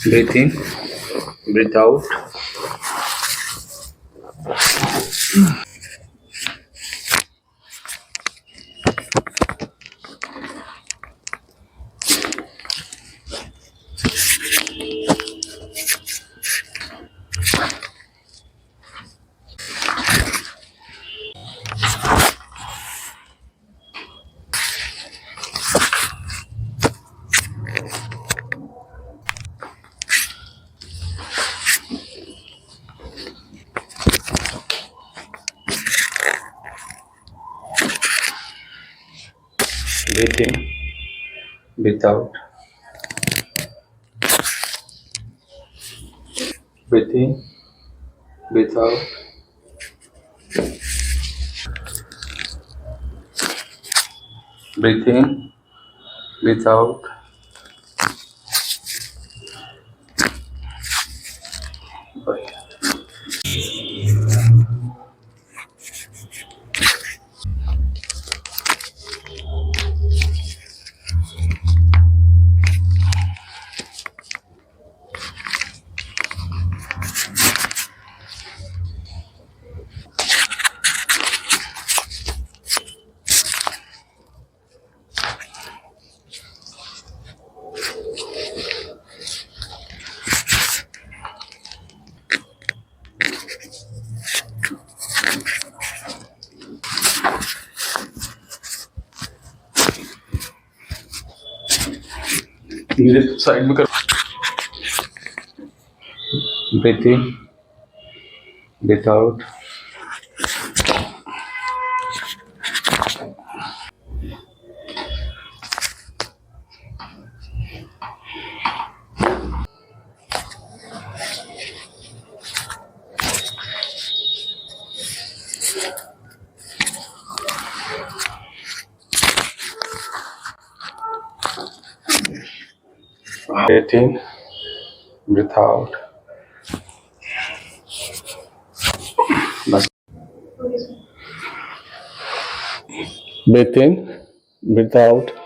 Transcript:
Breathe in, breathe out. Breathe in, breathe out. Breathe in, breathe out. Breathe in, breathe out. धीरे side में कर. Breathe in, breathe out. Breathe in, breathe out. बस. Breathe in, breathe out.